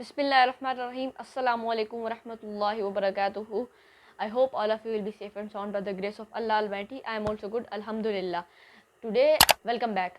Bismillahirrahmanirrahim. Assalamu alaikum wa rahmatullahi wa barakatuhu. I hope all of you will be safe and sound by the grace of Allah Almighty. I am also good, Alhamdulillah. Today, welcome back.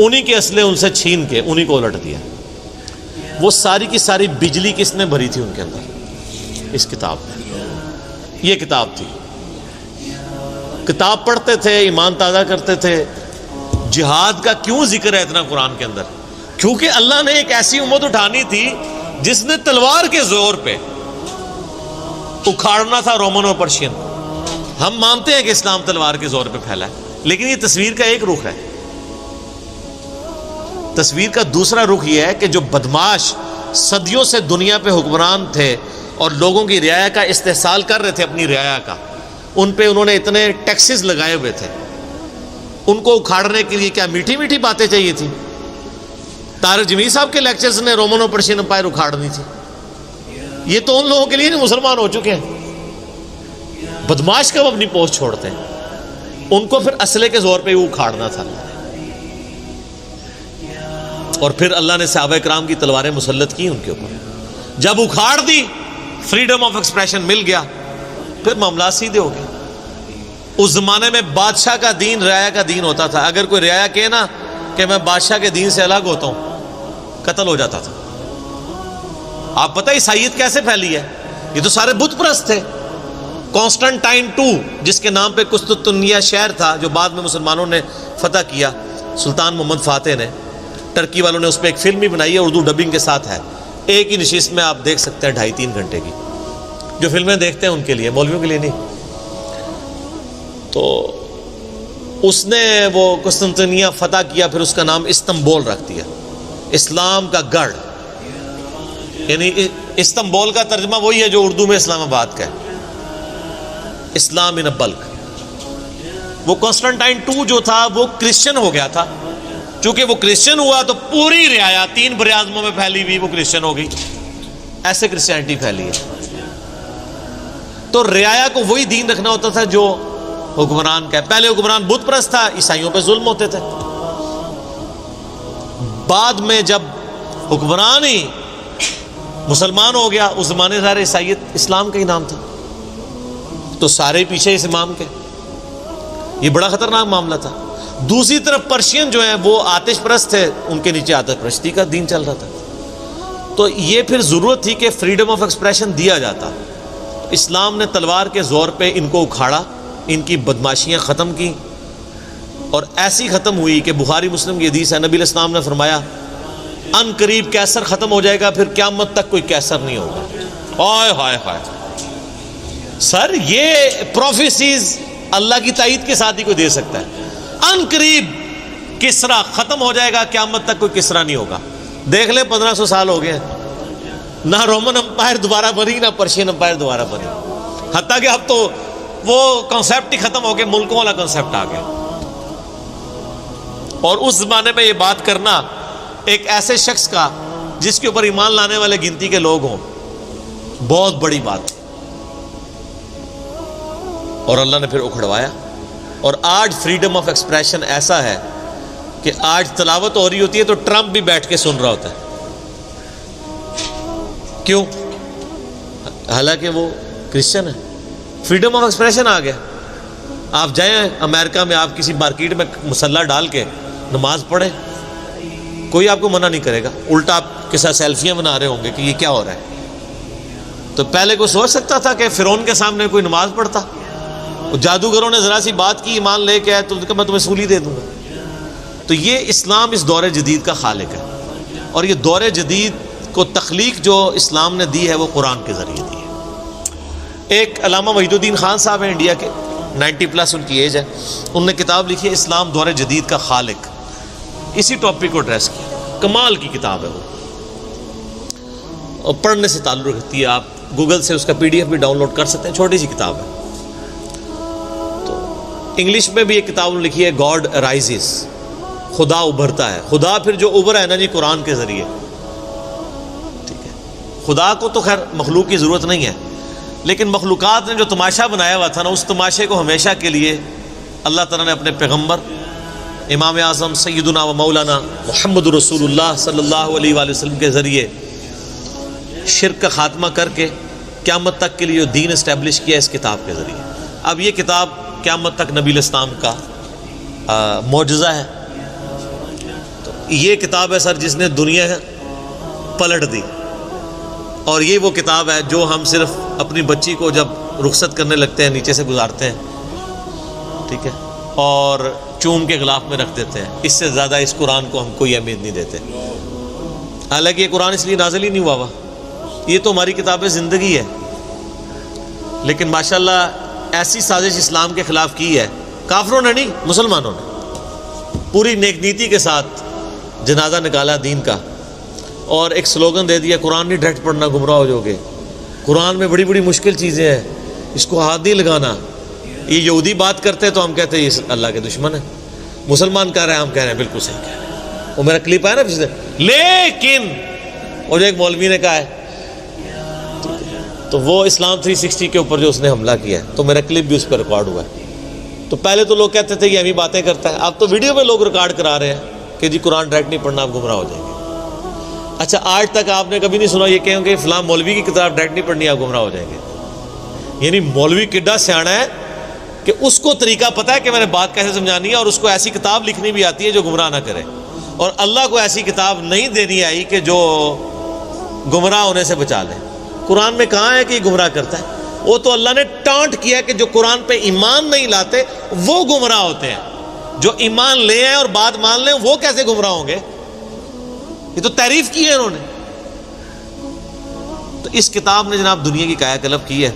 انہی کے اسلحے ان سے چھین کے انہی کو الٹ دیا. وہ ساری کی ساری بجلی کس نے بھری تھی ان کے اندر؟ اس کتاب میں. یہ کتاب تھی. کتاب پڑھتے تھے، ایمان تازہ کرتے تھے. جہاد کا کیوں ذکر ہے اتنا قرآن کے اندر؟ کیونکہ اللہ نے ایک ایسی امت اٹھانی تھی جس نے تلوار کے زور پہ اکھاڑنا تھا رومن اور پرشین. ہم مانتے ہیں کہ اسلام تلوار کے زور پہ پھیلا ہے، لیکن یہ تصویر کا ایک رخ ہے. تصویر کا دوسرا رخ یہ ہے کہ جو بدماش صدیوں سے دنیا پہ حکمران تھے اور لوگوں کی رعایا کا استحصال کر رہے تھے، اپنی رعایا کا، ان پہ انہوں نے اتنے ٹیکسز لگائے ہوئے تھے. ان کو اکھاڑنے کے لیے کیا میٹھی میٹھی باتیں چاہیے تھی؟ طارق جمیل صاحب کے لیکچرز نے رومن اور پرشین امپائر اکھاڑنی تھی. یہ تو ان لوگوں کے لیے نہیں مسلمان ہو چکے ہیں. بدماش کب اپنی پوسٹ چھوڑتے ہیں؟ ان کو پھر اسلحے کے زور پہ اکھاڑنا تھا. اور پھر اللہ نے صحابہ کرام کی تلواریں مسلط کی ان کے اوپر. جب اکھاڑ دی، فریڈم آف ایکسپریشن مل گیا، پھر معاملات سیدھے ہو گئے. اس زمانے میں بادشاہ کا دین رعایا کا دین ہوتا تھا. اگر کوئی رعایا کہے نا کہ میں بادشاہ کے دین سے الگ ہوتا ہوں، قتل ہو جاتا تھا. آپ پتہ عیسائیت کیسے پھیلی ہے؟ یہ تو سارے بت پرست تھے. کانسٹنٹائن II، جس کے نام پہ قسطنطنیہ شہر تھا جو بعد میں مسلمانوں نے فتح کیا، سلطان محمد فاتح نے، ٹرکی والوں نے اس پہ ایک فلم بھی بنائی ہے، اردو ڈبنگ کے ساتھ ہے. ایک ہی نشست میں آپ دیکھ سکتے ہیں 2.5-3 گھنٹے کی. جو فلمیں دیکھتے ہیں ان کے لیے، مولویوں کے لیے نہیں. تو اس نے وہ قسطنطنیہ فتح کیا، پھر اس کا نام استنبول رکھ دیا، اسلام کا گڑھ. یعنی استنبول کا ترجمہ وہی ہے جو اردو میں اسلام آباد کا ہے، اسلام ان بلک. وہ کانسٹنٹائن II جو تھا وہ کرسچن ہو گیا تھا. چونکہ وہ کرسچن ہوا تو پوری رعایا 3 براعظموں میں پھیلی ہوئی وہ کرسچن ہو گئی. ایسے کرسچینٹی پھیلی ہے. تو رعایا کو وہی دین رکھنا ہوتا تھا جو حکمران کا ہے. پہلے حکمران بت پرست تھا، عیسائیوں پہ ظلم ہوتے تھے. بعد میں جب حکمران ہی مسلمان ہو گیا، اس زمانے ظاہر عیسائیت اسلام کا ہی نام تھا، تو سارے پیچھے اس امام کے. یہ بڑا خطرناک معاملہ تھا. دوسری طرف پرشین جو ہیں وہ آتش پرست تھے، ان کے نیچے آتش پرستی کا دین چل رہا تھا. تو یہ پھر ضرورت تھی کہ فریڈم آف ایکسپریشن دیا جاتا. اسلام نے تلوار کے زور پہ ان کو اکھاڑا، ان کی بدماشیاں ختم کی، اور ایسی ختم ہوئی کہ بخاری مسلم کی حدیث ہے، نبی علیہ السلام نے فرمایا ان قریب کیسر ختم ہو جائے گا، پھر قیامت تک کوئی کیسر نہیں ہوگا. ہائے ہائے ہائے سر، یہ پروفیسیز اللہ کی تائید کے ساتھ ہی کوئی دے سکتا ہے. ان قریب کسرا ختم ہو جائے گا، قیامت تک کوئی کسرا نہیں ہوگا. دیکھ لیں 1500 سال ہو گئے، نہ رومن امپائر دوبارہ بنی، نہ پرشین امپائر دوبارہ بنی. حتیٰ کہ اب تو وہ کنسیپٹ ہی ختم ہو گئے، ملکوں والا کنسیپٹ آ گیا. اور اس زمانے میں یہ بات کرنا ایک ایسے شخص کا جس کے اوپر ایمان لانے والے گنتی کے لوگ ہوں، بہت بڑی بات. اور اللہ نے پھر اکھڑوایا. اور آج فریڈم آف ایکسپریشن ایسا ہے کہ آج تلاوت ہو رہی ہوتی ہے تو ٹرمپ بھی بیٹھ کے سن رہا ہوتا ہے. کیوں؟ حالانکہ وہ کرسچن ہے. فریڈم آف ایکسپریشن آ گیا. آپ جائیں امریکہ میں، آپ کسی مارکیٹ میں مسلح ڈال کے نماز پڑھیں، کوئی آپ کو منع نہیں کرے گا. الٹا آپ کے ساتھ سیلفیاں بنا رہے ہوں گے کہ یہ کیا ہو رہا ہے. تو پہلے کوئی سوچ سکتا تھا کہ فرعون کے سامنے کوئی نماز پڑھتا؟ جادوگروں نے ذرا سی بات کی، ایمان لے کے آئے تو میں تمہیں سولی دے دوں گا. تو یہ اسلام اس دور جدید کا خالق ہے. اور یہ دور جدید کو تخلیق جو اسلام نے دی ہے وہ قرآن کے ذریعے دی ہے. ایک علامہ وحید الدین خان صاحب ہیں انڈیا کے، 90+ ان کی ایج ہے. انہوں نے کتاب لکھی ہے اسلام دور جدید کا خالق. اسی ٹاپک کو ایڈریس کیا. کمال کی کتاب ہے وہ، اور پڑھنے سے تعلق رکھتی ہے. آپ گوگل سے اس کا PDF بھی ڈاؤن لوڈ کر سکتے ہیں. چھوٹی سی کتاب ہے. انگلش میں بھی ایک کتاب لکھی ہے، گاڈ رائزز، خدا ابھرتا ہے. خدا پھر جو ابھرا ہے نا جی قرآن کے ذریعے. ٹھیک ہے، خدا کو تو خیر مخلوق کی ضرورت نہیں ہے، لیکن مخلوقات نے جو تماشا بنایا ہوا تھا نا، اس تماشے کو ہمیشہ کے لیے اللہ تعالیٰ نے اپنے پیغمبر امام اعظم سیدنا و مولانا محمد رسول اللہ صلی اللہ علیہ وآلہ وسلم کے ذریعے شرک کا خاتمہ کر کے قیامت تک کے لیے دین اسٹیبلش کیا اس کتاب کے ذریعے. اب یہ کتاب قیامت تک نبی الاسلام کا معجزہ ہے. یہ کتاب ہے سر جس نے دنیا پلٹ دی، اور یہ وہ کتاب ہے جو ہم صرف اپنی بچی کو جب رخصت کرنے لگتے ہیں نیچے سے گزارتے ہیں، ٹھیک ہے، اور چوم کے غلاف میں رکھ دیتے ہیں. اس سے زیادہ اس قرآن کو ہم کوئی اہمیت نہیں دیتے. حالانکہ یہ قرآن اس لیے نازل ہی نہیں ہوا، یہ تو ہماری کتاب زندگی ہے. لیکن ماشاءاللہ ایسی سازش اسلام کے خلاف کی ہے، کافروں نے نہیں، مسلمانوں نے پوری نیک نیتی کے ساتھ جنازہ نکالا دین کا، اور ایک سلوگن دے دیا قرآن نہیں ڈائریکٹ پڑھنا گمراہ ہو جاؤ گے، قرآن میں بڑی بڑی مشکل چیزیں ہیں، اس کو ہاتھ نہیں لگانا. یہ یہودی بات کرتے تو ہم کہتے ہیں یہ اللہ کے دشمن ہیں، مسلمان کہہ رہے ہیں ہم کہہ رہے ہیں بالکل صحیح کہہ رہے ہیں. وہ میرا کلپ آیا نا پچھلے، لیکن وہ جو ایک مولوی نے کہا ہے تو وہ اسلام 360 کے اوپر جو اس نے حملہ کیا ہے، تو میرا کلپ بھی اس پہ ریکارڈ ہوا ہے. تو پہلے تو لوگ کہتے تھے یہ ہمیں باتیں کرتا ہے، اب تو ویڈیو میں لوگ ریکارڈ کرا رہے ہیں کہ جی قرآن ڈائریکٹ نہیں پڑھنا آپ گمراہ ہو جائیں گے. اچھا آج تک آپ نے کبھی نہیں سنا یہ کہیں کہ فلاں مولوی کی کتاب ڈائریکٹ نہیں پڑھنی آپ گمراہ ہو جائیں گے. یعنی مولوی کڈا سیانا ہے کہ اس کو طریقہ پتہ ہے کہ میں نے بات کیسے سمجھانی ہے، اور اس کو ایسی کتاب لکھنی بھی آتی ہے جو گمراہ نہ کرے. اور اللہ کو ایسی کتاب نہیں دینی آئی کہ جو گمراہ ہونے سے بچا لے. قرآن میں کہاں ہے کہ یہ گمراہ کرتا ہے؟ وہ تو اللہ نے ٹانٹ کیا کہ جو قرآن پہ ایمان نہیں لاتے وہ گمراہ ہوتے ہیں، جو ایمان لے آئے اور بات مان لیں وہ کیسے گمراہ ہوں گے؟ یہ تو تعریف کی ہے انہوں نے. تو اس کتاب نے جناب دنیا کی کایا کلب کی ہے،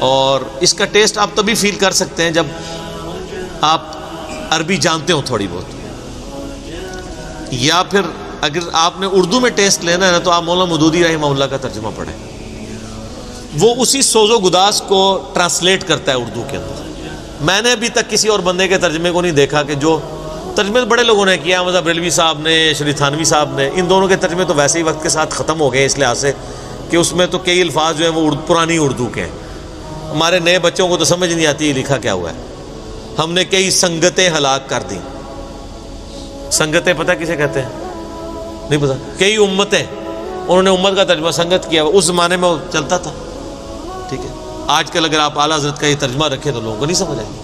اور اس کا ٹیسٹ آپ تبھی فیل کر سکتے ہیں جب آپ عربی جانتے ہو تھوڑی بہت، یا پھر اگر آپ نے اردو میں ٹیسٹ لینا ہے نا تو آپ مولانا مودودی رحمہ اللہ کا ترجمہ پڑھیں. وہ اسی سوز و گداز کو ٹرانسلیٹ کرتا ہے اردو کے اندر. میں نے ابھی تک کسی اور بندے کے ترجمے کو نہیں دیکھا کہ جو ترجمے بڑے لوگوں نے کیا، مذہب بریلوی صاحب نے، شری تھانوی صاحب نے، ان دونوں کے ترجمے تو ویسے ہی وقت کے ساتھ ختم ہو گئے اس لحاظ سے کہ اس میں تو کئی الفاظ جو ہیں وہ پرانی اردو کے ہیں. ہمارے نئے بچوں کو تو سمجھ نہیں آتی یہ لکھا کیا ہوا ہے. ہم نے کئی سنگتیں ہلاک کر دیں. سنگتیں پتہ کسے کہتے ہیں؟ نہیں پتہ. کئی امتیں، انہوں نے امت کا ترجمہ سنگت کیا، اس زمانے میں وہ چلتا تھا، ٹھیک ہے. آج کل اگر آپ اعلیٰ حضرت کا یہ ترجمہ رکھیں تو لوگوں کو نہیں سمجھ آئے گی.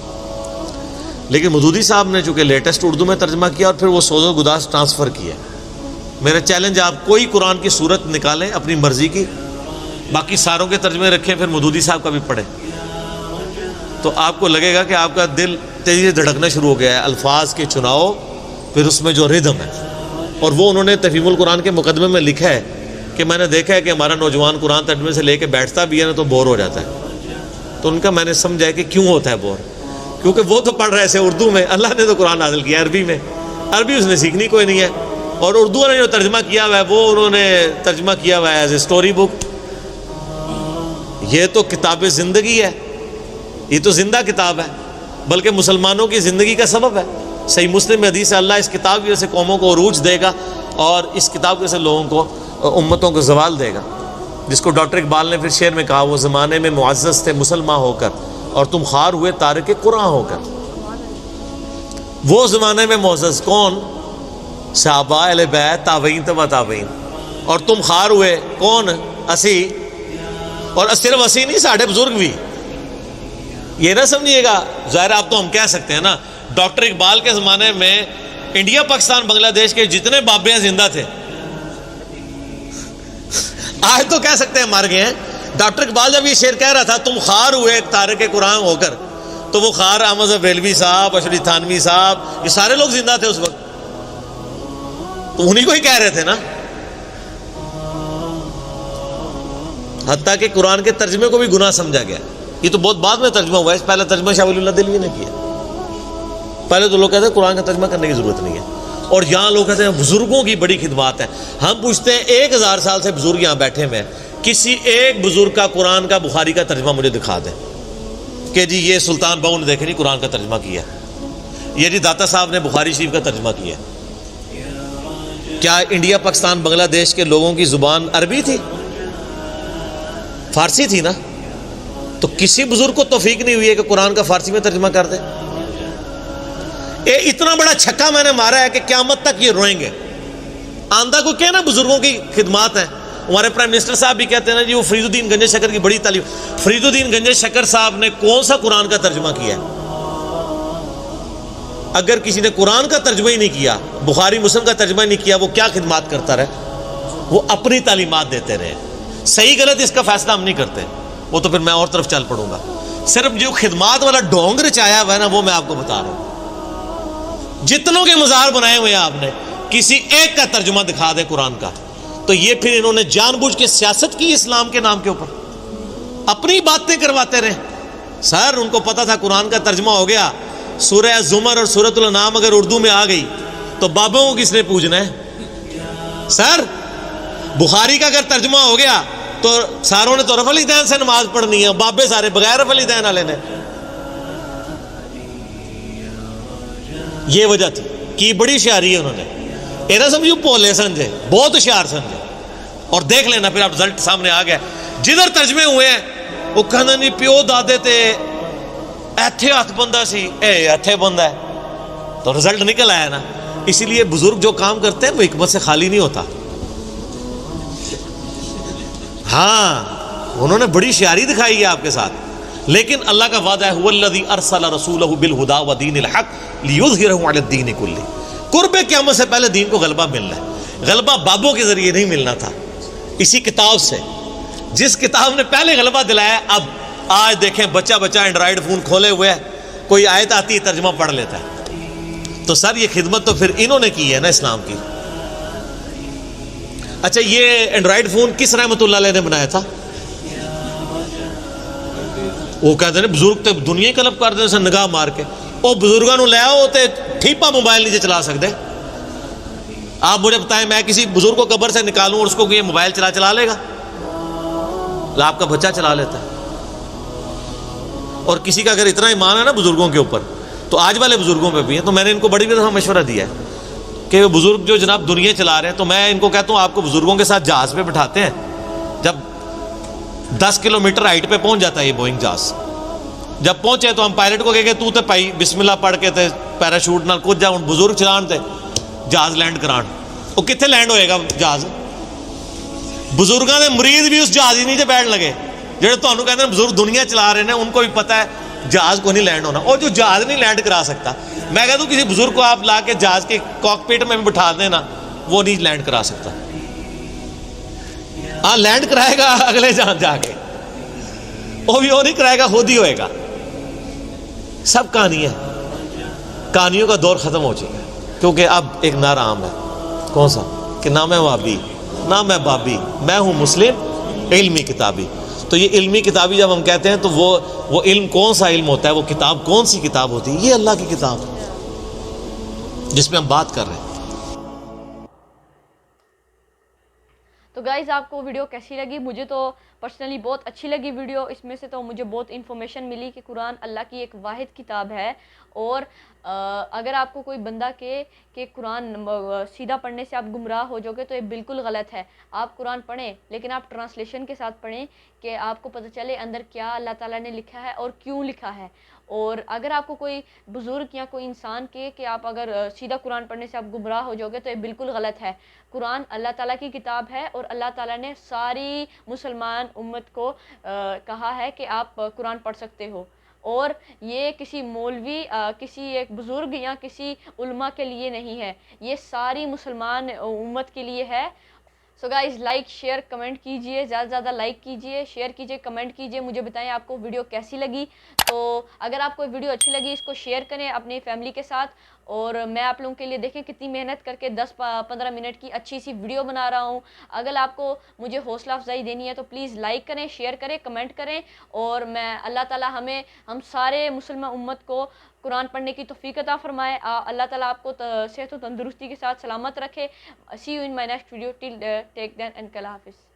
لیکن مودودی صاحب نے چونکہ لیٹسٹ اردو میں ترجمہ کیا اور پھر وہ سوز و گداز ٹرانسفر کیا. میرا چیلنج آپ کوئی قرآن کی صورت نکالیں اپنی مرضی کی، باقی ساروں کے ترجمے رکھیں، پھر مودودی صاحب کا بھی پڑھیں، تو آپ کو لگے گا کہ آپ کا دل تیزی سے دھڑکنا شروع ہو گیا ہے. الفاظ کے چناؤ، پھر اس میں جو ردم ہے. اور وہ انہوں نے تفہیم القرآن کے مقدمے میں لکھا ہے کہ میں نے دیکھا ہے کہ ہمارا نوجوان قرآن ترجمے سے لے کے بیٹھتا بھی ہے نا تو بور ہو جاتا ہے. تو ان کا میں نے سمجھا ہے کہ کیوں ہوتا ہے بور، کیونکہ وہ تو پڑھ رہے تھے اردو میں، اللہ نے تو قرآن نازل کیا عربی میں، عربی اس نے سیکھنی کوئی نہیں ہے. اور اردو نے جو ترجمہ کیا ہوا ہے وہ انہوں نے ترجمہ کیا ہوا ہے ایز اے اسٹوری بک. یہ تو کتاب زندگی ہے، یہ تو زندہ کتاب ہے، بلکہ مسلمانوں کی زندگی کا سبب ہے. صحیح مسلم میں حدیث ہے اللہ اس کتاب کی وجہ سے قوموں کو عروج دے گا اور اس کتاب کی وجہ سے لوگوں کو، امتوں کو زوال دے گا. جس کو ڈاکٹر اقبال نے پھر شعر میں کہا وہ زمانے میں معزز تھے مسلمان ہو کر اور تم خار ہوئے تارک قرآن ہو کر. وہ زمانے میں معزز کون؟ صحابہ اہل بیت تابعین تبع تابعین. اور تم خار ہوئے کون؟ اسی. اور صرف اسی نہیں، ساڑھے بزرگ بھی. یہ نہ سمجھیے گا، ظاہر آپ تو ہم کہہ سکتے ہیں نا ڈاکٹر اقبال کے زمانے میں انڈیا پاکستان بنگلہ دیش کے جتنے بابے ہیں زندہ تھے. آج تو کہہ سکتے ہیں مر گئے ہیں. ڈاکٹر اقبال جب یہ شعر کہہ رہا تھا تم خار ہوئے ایک تارک قرآن ہو کر، تو وہ خار احمد بریلوی صاحب، اشری تھانوی صاحب، یہ سارے لوگ زندہ تھے اس وقت، تو انہی کو ہی کہہ رہے تھے نا. حتیٰ کہ قرآن کے ترجمے کو بھی گناہ سمجھا گیا. یہ تو بہت بعد میں ترجمہ ہوا ہے، اس پہلے ترجمہ شاہ ولی اللہ دہلوی نے کیا. پہلے تو لوگ کہتے ہیں قرآن کا ترجمہ کرنے کی ضرورت نہیں ہے. اور یہاں لوگ کہتے ہیں بزرگوں کی بڑی خدمات ہیں. ہم پوچھتے ہیں 1000 سال سے بزرگ یہاں بیٹھے ہوئے ہیں، کسی ایک بزرگ کا قرآن کا بخاری کا ترجمہ مجھے دکھا دیں کہ جی یہ سلطان بہو نے دیکھے نہیں قرآن کا ترجمہ کیا، یہ جی داتا صاحب نے بخاری شریف کا ترجمہ کیا. کیا انڈیا پاکستان بنگلہ دیش کے لوگوں کی زبان عربی تھی؟ فارسی تھی نا. تو کسی بزرگ کو توفیق نہیں ہوئی ہے کہ قرآن کا فارسی میں ترجمہ کر دے. اتنا بڑا چھکا میں نے مارا ہے کہ قیامت تک یہ روئیں گے. آندہ کو کہنا بزرگوں کی خدمات ہیں. ہمارے پرائم منسٹر صاحب بھی کہتے ہیں نا جی وہ فرید الدین گنج شکر کی بڑی تعلیم. فرید الدین گنج شکر صاحب نے کون سا قرآن کا ترجمہ کیا ہے؟ اگر کسی نے قرآن کا ترجمہ ہی نہیں کیا، بخاری مسلم کا ترجمہ ہی نہیں کیا، وہ کیا خدمات کرتا رہے؟ وہ اپنی تعلیمات دیتے رہے. صحیح غلط اس کا فیصلہ ہم نہیں کرتے، وہ تو پھر میں اور طرف چل پڑوں گا. صرف جو خدمات والا ڈھونگ رچایا ہوا ہے نا، وہ میں آپ کو بتا رہا ہوں. جتنوں کے مزار بنائے ہوئے ہیں آپ نے، کسی ایک کا ترجمہ دکھا دیں قرآن کا، تو یہ پھر انہوں نے جان بوجھ کے سیاست کی اسلام کے نام کے اوپر، اپنی باتیں کرواتے رہے. سر ان کو پتا تھا قرآن کا ترجمہ ہو گیا، سورہ زمر اور سورۃ الانعام اگر اردو میں آ گئی تو بابوں کو کس نے پوجنا ہے؟ سر بخاری کا اگر ترجمہ ہو گیا تو ساروں نے تو رفع الیدین سے نماز پڑھنی ہے، بابے سارے بغیر رفع الیدین والے نے. یہ وجہ تھی کہ بڑی ہوشیاری ہے انہوں نے. یہ نہ سمجھو پولے سمجھے، بہت ہوشیار سمجھے. اور دیکھ لینا پھر اب رزلٹ سامنے آ گیا. جدھر ترجمے ہوئے ہیں وہ کہنا نہیں پیو دادے تے ایتھے ہاتھ بندہ سی، اے ایتھے بندہ ہے، تو رزلٹ نکل آیا نا. اسی لیے بزرگ جو کام کرتے ہیں وہ حکمت سے خالی نہیں ہوتا. ہاں انہوں نے بڑی شیاری دکھائی ہے آپ کے ساتھ، لیکن اللہ کا وعدہ ہے، هو الذی ارسل رسولہ بالہدی ودین الحق لیظہرہ علی الدین کلہ. قرب قیامت سے پہلے دین کو غلبہ ملنا ہے. غلبہ بابوں کے ذریعے نہیں ملنا تھا، اسی کتاب سے. جس کتاب نے پہلے غلبہ دلایا. اب آج دیکھیں بچہ اینڈرائڈ فون کھولے ہوئے ہے، کوئی آیت آتی ہے ترجمہ پڑھ لیتا ہے. تو سر یہ خدمت تو پھر انہوں نے کی ہے نا اسلام کی. اچھا یہ اینڈرائڈ فون کس رحمت اللہ علیہ نے بنایا تھا؟ وہ کہتے ہیں بزرگ تے دنیا کلب کر دے نگاہ مار کے. وہ بزرگوں نو لے آؤ تے ٹھیپا موبائل نہیں چلا سکتے. آپ مجھے بتائیں میں کسی بزرگ کو قبر سے نکالوں اور اس کو یہ موبائل چلا لے گا؟ آپ کا بچہ چلا لیتا ہے. اور کسی کا اگر اتنا ایمان ہے نا بزرگوں کے اوپر، تو آج والے بزرگوں پہ بھی ہے. تو میں نے ان کو بڑی دفعہ مشورہ دیا ہے کہ وہ بزرگ جو جناب دنیا چلا رہے ہیں، تو میں ان کو کہتا ہوں آپ کو بزرگوں کے ساتھ جہاز پہ بٹھاتے ہیں. جب 10 کلومیٹر ہائٹ پہ پہنچ جاتا ہے یہ بوئنگ جہاز، جب پہنچے تو ہم پائلٹ کو کہے کہ تو تے پائی بسم اللہ پڑھ کے تے پیراشوٹ نال کود جا. ہوں بزرگ چلان تے جہاز لینڈ کران، وہ کتنے لینڈ ہوئے گا جہاز؟ بزرگاں دے مرید بھی اس جہاز ہی نہیں بیٹھ لگے. جہاں تمہیں کہتے ہیں بزرگ دنیا چلا رہے ہیں، ان کو بھی پتہ ہے جہاز کو نہیں لینڈ ہونا. اور جو جہاز نہیں لینڈ کرا سکتا، میں کہتا ہوں کسی بزرگ کو آپ لا کے جہاز کے کاکپٹ میں بٹھا دیں نا، وہ نہیں لینڈ کرا سکتا. ہاں لینڈ کرائے گا اگلے جہاں جا کے، وہ بھی وہ نہیں کرائے گا، خود ہی ہوئے گا. سب کہانی ہے، کہانیوں کا دور ختم ہو چکا ہے. کیونکہ اب ایک نعرہ عام ہے، کون سا؟ کہ نہ میں وابی نہ میں بابی، میں ہوں مسلم علمی کتابی. تو یہ علمی کتابی جب ہم کہتے ہیں تو وہ علم کون سا علم ہوتا ہے؟ وہ کتاب کون سی کتاب ہوتی ہے؟ یہ اللہ کی کتاب جس میں ہم بات کر رہے ہیں. تو گائز آپ کو ویڈیو کیسی لگی؟ مجھے تو پرسنلی بہت اچھی لگی ویڈیو. اس میں سے تو مجھے بہت انفارمیشن ملی کہ قرآن اللہ کی ایک واحد کتاب ہے. اور اگر آپ کو کوئی بندہ کہ قرآن سیدھا پڑھنے سے آپ گمراہ ہو جاؤ گے تو یہ بالکل غلط ہے. آپ قرآن پڑھیں لیکن آپ ٹرانسلیشن کے ساتھ پڑھیں کہ آپ کو پتہ چلے اندر کیا اللہ تعالیٰ نے لکھا ہے اور کیوں لکھا ہے. اور اگر آپ کو کوئی بزرگ یا کوئی انسان کہ آپ اگر سیدھا قرآن پڑھنے سے آپ گمراہ ہو جاؤ گے تو یہ بالکل غلط ہے. قرآن اللہ تعالیٰ کی کتاب ہے اور اللہ تعالیٰ نے ساری مسلمان امت کو کہا ہے کہ آپ قرآن پڑھ سکتے ہو. اور یہ کسی مولوی کسی ایک بزرگ یا کسی علماء کے لیے نہیں ہے، یہ ساری مسلمان امت کے لیے ہے. So guys like share comment کیجئے، زیادہ سے زیادہ لائک کیجئے، شیئر کیجئے، کمنٹ کیجئے. مجھے بتائیں آپ کو ویڈیو کیسی لگی. تو اگر آپ کو ویڈیو اچھی لگی اس کو شیئر کریں اپنی فیملی کے ساتھ. اور میں آپ لوگوں کے لیے دیکھیں کتنی محنت کر کے 10-15 منٹ کی اچھی سی ویڈیو بنا رہا ہوں. اگر آپ کو مجھے حوصلہ افزائی دینی ہے تو پلیز لائک کریں، شیئر کریں، کمنٹ کریں. اور میں اللہ تعالیٰ ہم سارے مسلمان امت کو قرآن پڑھنے کی توفیق عطا فرمائے. اللہ تعالیٰ آپ کو صحت و تندرستی کے ساتھ سلامت رکھے. See you in my next video. Till take then and اللہ حافظ.